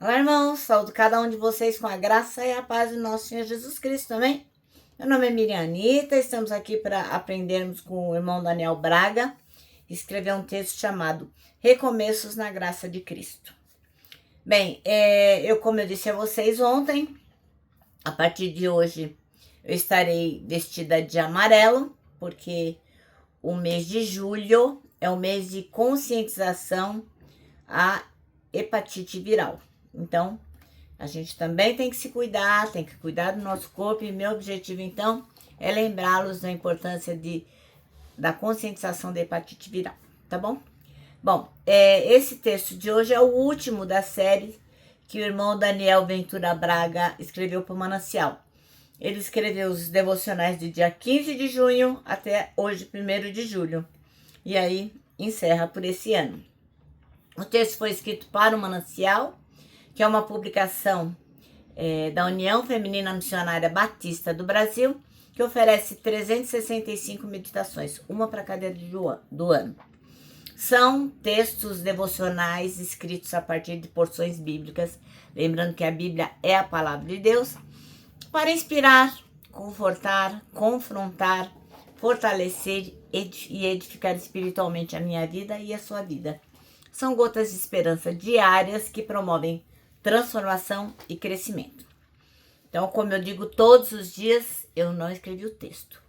Olá, irmãos, saúdo cada um de vocês com a graça e a paz do nosso Senhor Jesus Cristo, amém? Meu nome é Miriam Anitta, estamos aqui para aprendermos com o irmão Daniel Braga, escreveu um texto chamado Recomeços na Graça de Cristo. Bem, como eu disse a vocês ontem, a partir de hoje eu estarei vestida de amarelo, porque o mês de julho é o mês de conscientização à hepatite viral. Então, a gente também tem que se cuidar, tem que cuidar do nosso corpo. E meu objetivo, então, é lembrá-los da importância da conscientização da hepatite viral, tá bom? Bom, esse texto de hoje é o último da série que o irmão Daniel Ventura Braga escreveu para o Manancial. Ele escreveu os devocionais do dia 15 de junho até hoje, 1º de julho. E aí, encerra por esse ano. O texto foi escrito para o Manancial, que é uma publicação da União Feminina Missionária Batista do Brasil, que oferece 365 meditações, uma para cada dia do ano. São textos devocionais escritos a partir de porções bíblicas, lembrando que a Bíblia é a palavra de Deus, para inspirar, confortar, confrontar, fortalecer e edificar espiritualmente a minha vida e a sua vida. São gotas de esperança diárias que promovem transformação e crescimento. Então, como eu digo todos os dias, eu não escrevi o texto.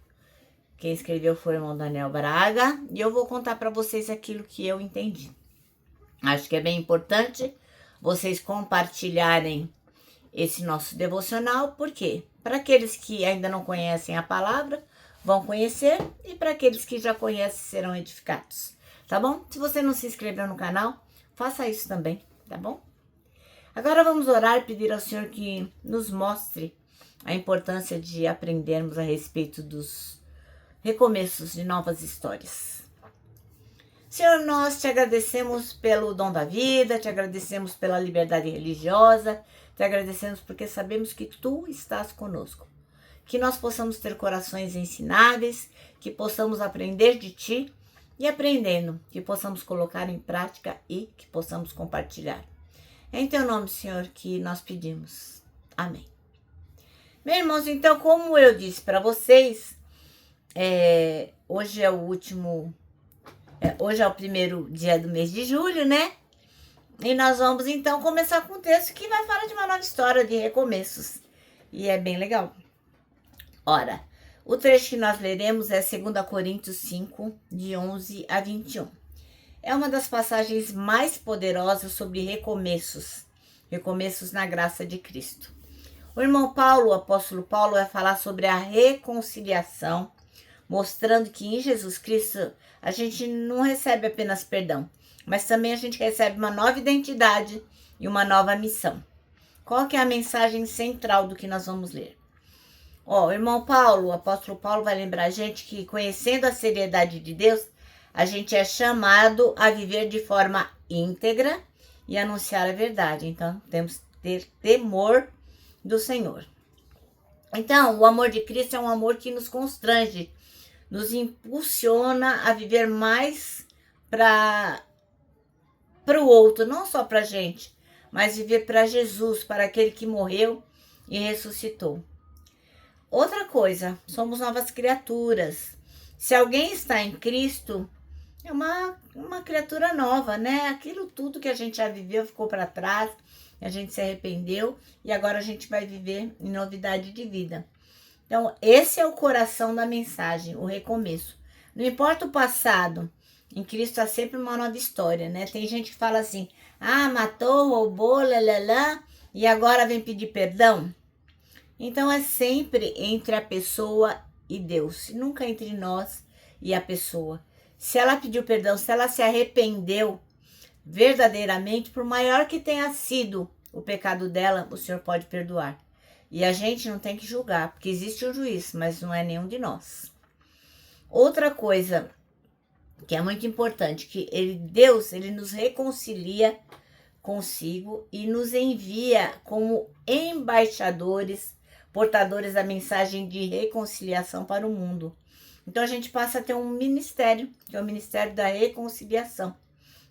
Quem escreveu foi o irmão Daniel Braga e eu vou contar para vocês aquilo que eu entendi. Acho que é bem importante vocês compartilharem esse nosso devocional, por quê? Para aqueles que ainda não conhecem a palavra, vão conhecer, e para aqueles que já conhecem, serão edificados, tá bom? Se você não se inscreveu no canal, faça isso também, tá bom? Agora vamos orar e pedir ao Senhor que nos mostre a importância de aprendermos a respeito dos recomeços de novas histórias. Senhor, nós te agradecemos pelo dom da vida, te agradecemos pela liberdade religiosa, te agradecemos porque sabemos que tu estás conosco. Que nós possamos ter corações ensináveis, que possamos aprender de ti e aprendendo, que possamos colocar em prática e que possamos compartilhar. É em teu nome, Senhor, que nós pedimos. Amém. Meus irmãos, então, como eu disse para vocês, hoje é o 1º dia do mês de julho, né? E nós vamos, então, começar com um texto que vai falar de uma nova história de recomeços. E é bem legal. Ora, o trecho que nós leremos é 2 Coríntios 5, de 11 a 21. É uma das passagens mais poderosas sobre recomeços na graça de Cristo. O irmão Paulo, o apóstolo Paulo, vai falar sobre a reconciliação, mostrando que em Jesus Cristo a gente não recebe apenas perdão, mas também a gente recebe uma nova identidade e uma nova missão. Qual que é a mensagem central do que nós vamos ler? O irmão Paulo, o apóstolo Paulo, vai lembrar a gente que, conhecendo a seriedade de Deus, a gente é chamado a viver de forma íntegra e anunciar a verdade. Então, temos que ter temor do Senhor. Então, o amor de Cristo é um amor que nos constrange, nos impulsiona a viver mais para o outro, não só para a gente, mas viver para Jesus, para aquele que morreu e ressuscitou. Outra coisa, somos novas criaturas. Se alguém está em Cristo, é uma criatura nova, né? Aquilo tudo que a gente já viveu ficou para trás, a gente se arrependeu e agora a gente vai viver em novidade de vida. Então, esse é o coração da mensagem, o recomeço. Não importa o passado, em Cristo há sempre uma nova história, né? Tem gente que fala assim, matou, roubou, lalala, e agora vem pedir perdão. Então, é sempre entre a pessoa e Deus, nunca entre nós e a pessoa. Se ela pediu perdão, se ela se arrependeu verdadeiramente, por maior que tenha sido o pecado dela, o Senhor pode perdoar. E a gente não tem que julgar, porque existe um juiz, mas não é nenhum de nós. Outra coisa que é muito importante, que Deus nos reconcilia consigo e nos envia como embaixadores, portadores da mensagem de reconciliação para o mundo. Então a gente passa a ter um ministério, que é o Ministério da Reconciliação,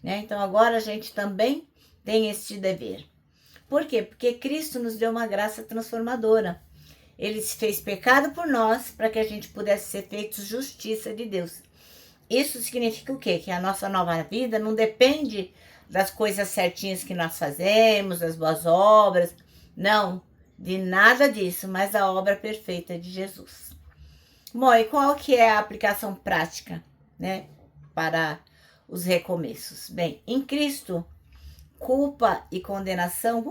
né? Então agora a gente também tem este dever. Por quê? Porque Cristo nos deu uma graça transformadora. Ele se fez pecado por nós para que a gente pudesse ser feitos justiça de Deus. Isso significa o quê? Que a nossa nova vida não depende das coisas certinhas que nós fazemos, das boas obras. Não, de nada disso, mas da obra perfeita de Jesus. Bom, e qual que é a aplicação prática, né, para os recomeços? Bem, em Cristo, culpa e condenação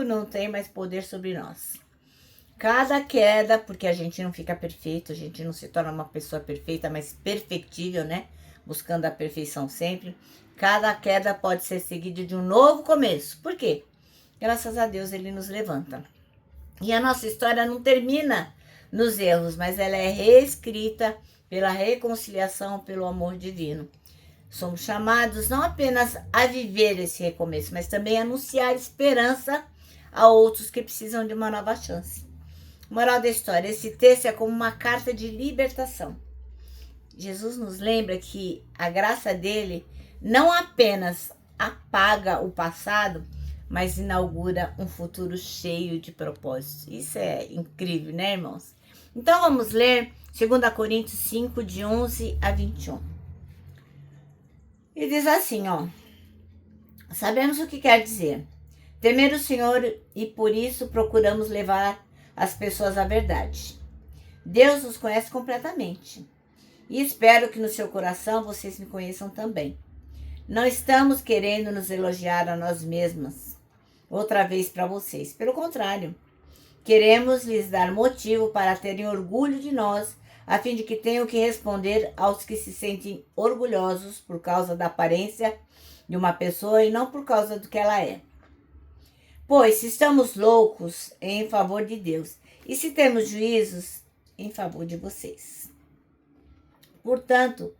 não tem mais poder sobre nós. Cada queda, porque a gente não fica perfeito, a gente não se torna uma pessoa perfeita, mas perfectível, né? Buscando a perfeição sempre. Cada queda pode ser seguida de um novo começo. Por quê? Graças a Deus ele nos levanta. E a nossa história não termina nos erros, mas ela é reescrita pela reconciliação, pelo amor divino. Somos chamados não apenas a viver esse recomeço, mas também a anunciar esperança a outros que precisam de uma nova chance. Moral da história, esse texto é como uma carta de libertação. Jesus nos lembra que a graça dele não apenas apaga o passado, mas inaugura um futuro cheio de propósitos. Isso é incrível, né, irmãos? Então vamos ler 2 Coríntios 5, de 11 a 21. E diz assim, ó: sabemos o que quer dizer temer o Senhor e por isso procuramos levar as pessoas à verdade. Deus nos conhece completamente e espero que no seu coração vocês me conheçam também. Não estamos querendo nos elogiar a nós mesmas outra vez para vocês. Pelo contrário, queremos lhes dar motivo para terem orgulho de nós, a fim de que tenham que responder aos que se sentem orgulhosos por causa da aparência de uma pessoa e não por causa do que ela é. Pois se estamos loucos, é em favor de Deus, e se temos juízos, em favor de vocês. Portanto,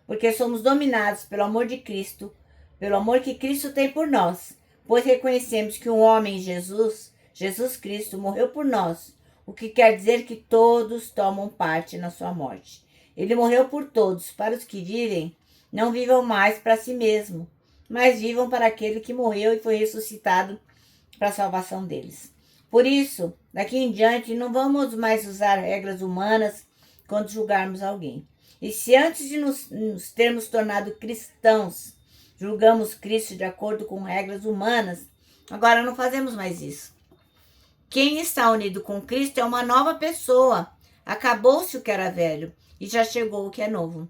porque somos dominados pelo amor de Cristo, pelo amor que Cristo tem por nós, pois reconhecemos que um homem, Jesus Cristo, morreu por nós, o que quer dizer que todos tomam parte na sua morte. Ele morreu por todos, para os que vivem, não vivam mais para si mesmo, mas vivam para aquele que morreu e foi ressuscitado para a salvação deles. Por isso, daqui em diante, não vamos mais usar regras humanas quando julgarmos alguém. E se antes de nos termos tornado cristãos, julgamos Cristo de acordo com regras humanas, agora não fazemos mais isso. Quem está unido com Cristo é uma nova pessoa. Acabou-se o que era velho e já chegou o que é novo.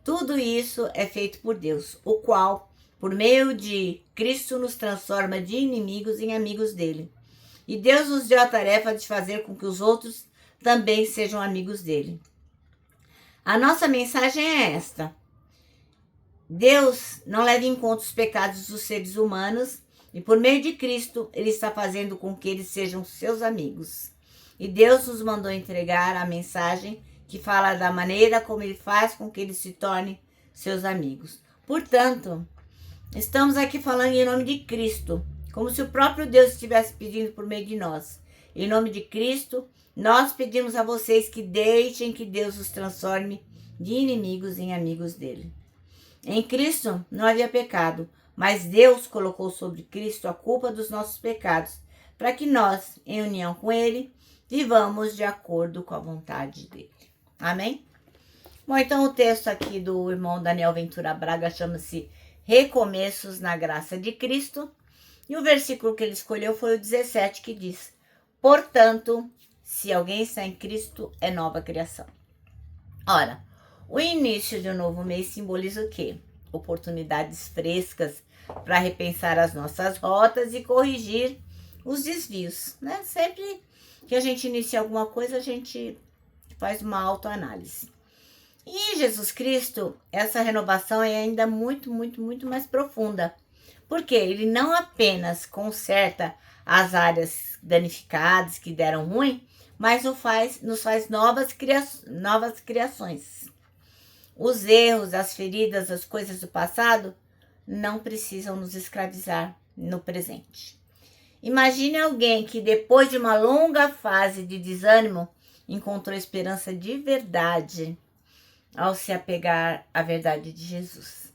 Tudo isso é feito por Deus, o qual, por meio de Cristo, nos transforma de inimigos em amigos dele. E Deus nos deu a tarefa de fazer com que os outros também sejam amigos dele. A nossa mensagem é esta: Deus não leva em conta os pecados dos seres humanos e por meio de Cristo ele está fazendo com que eles sejam seus amigos. E Deus nos mandou entregar a mensagem que fala da maneira como ele faz com que eles se tornem seus amigos. Portanto, estamos aqui falando em nome de Cristo, como se o próprio Deus estivesse pedindo por meio de nós. Em nome de Cristo, nós pedimos a vocês que deixem que Deus os transforme de inimigos em amigos dele. Em Cristo não havia pecado, mas Deus colocou sobre Cristo a culpa dos nossos pecados, para que nós, em união com ele, vivamos de acordo com a vontade dele. Amém? Bom, então o texto aqui do irmão Daniel Ventura Braga chama-se Recomeços na Graça de Cristo. E o versículo que ele escolheu foi o 17, que diz: portanto, se alguém está em Cristo, é nova criação. Ora, o início de um novo mês simboliza o quê? Oportunidades frescas para repensar as nossas rotas e corrigir os desvios, né? Sempre que a gente inicia alguma coisa, a gente faz uma autoanálise. E em Jesus Cristo, essa renovação é ainda muito, muito, muito mais profunda. Porque ele não apenas conserta as áreas danificadas que deram ruim, mas nos faz novas criações. Os erros, as feridas, as coisas do passado não precisam nos escravizar no presente. Imagine alguém que depois de uma longa fase de desânimo encontrou esperança de verdade ao se apegar à verdade de Jesus.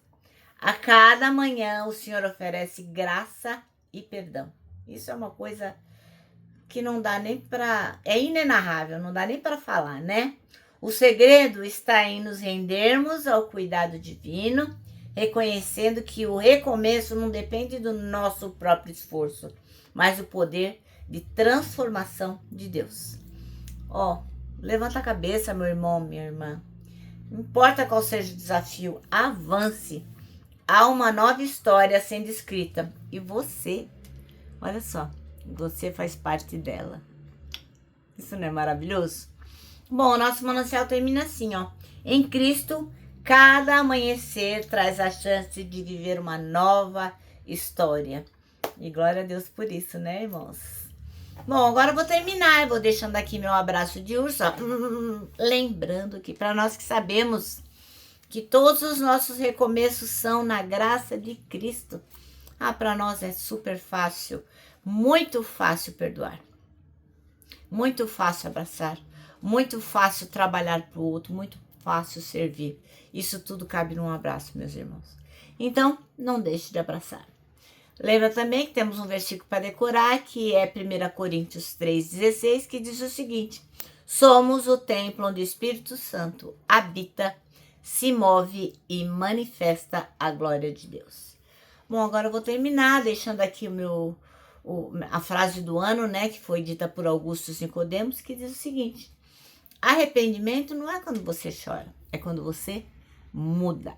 A cada manhã o Senhor oferece graça e perdão. Isso é uma coisa que não dá nem para... É inenarrável, não dá nem para falar, né? O segredo está em nos rendermos ao cuidado divino, reconhecendo que o recomeço não depende do nosso próprio esforço, mas do poder de transformação de Deus. Ó, levanta a cabeça, meu irmão, minha irmã. Não importa qual seja o desafio, avance. Há uma nova história sendo escrita e você, olha só, você faz parte dela. Isso não é maravilhoso? Bom, o nosso manancial termina assim, ó. Em Cristo, cada amanhecer traz a chance de viver uma nova história. E glória a Deus por isso, né, irmãos? Bom, agora eu vou terminar. Eu vou deixando aqui meu abraço de urso, ó. Lembrando que para nós que sabemos que todos os nossos recomeços são na graça de Cristo. Para nós é super fácil, muito fácil perdoar. Muito fácil abraçar. Muito fácil trabalhar para o outro, muito fácil servir. Isso tudo cabe num abraço, meus irmãos. Então, não deixe de abraçar. Lembra também que temos um versículo para decorar, que é 1 Coríntios 3,16, que diz o seguinte: somos o templo onde o Espírito Santo habita, se move e manifesta a glória de Deus. Bom, agora eu vou terminar deixando aqui a frase do ano, né, que foi dita por Augusto Nicodemos, que diz o seguinte: arrependimento não é quando você chora, é quando você muda.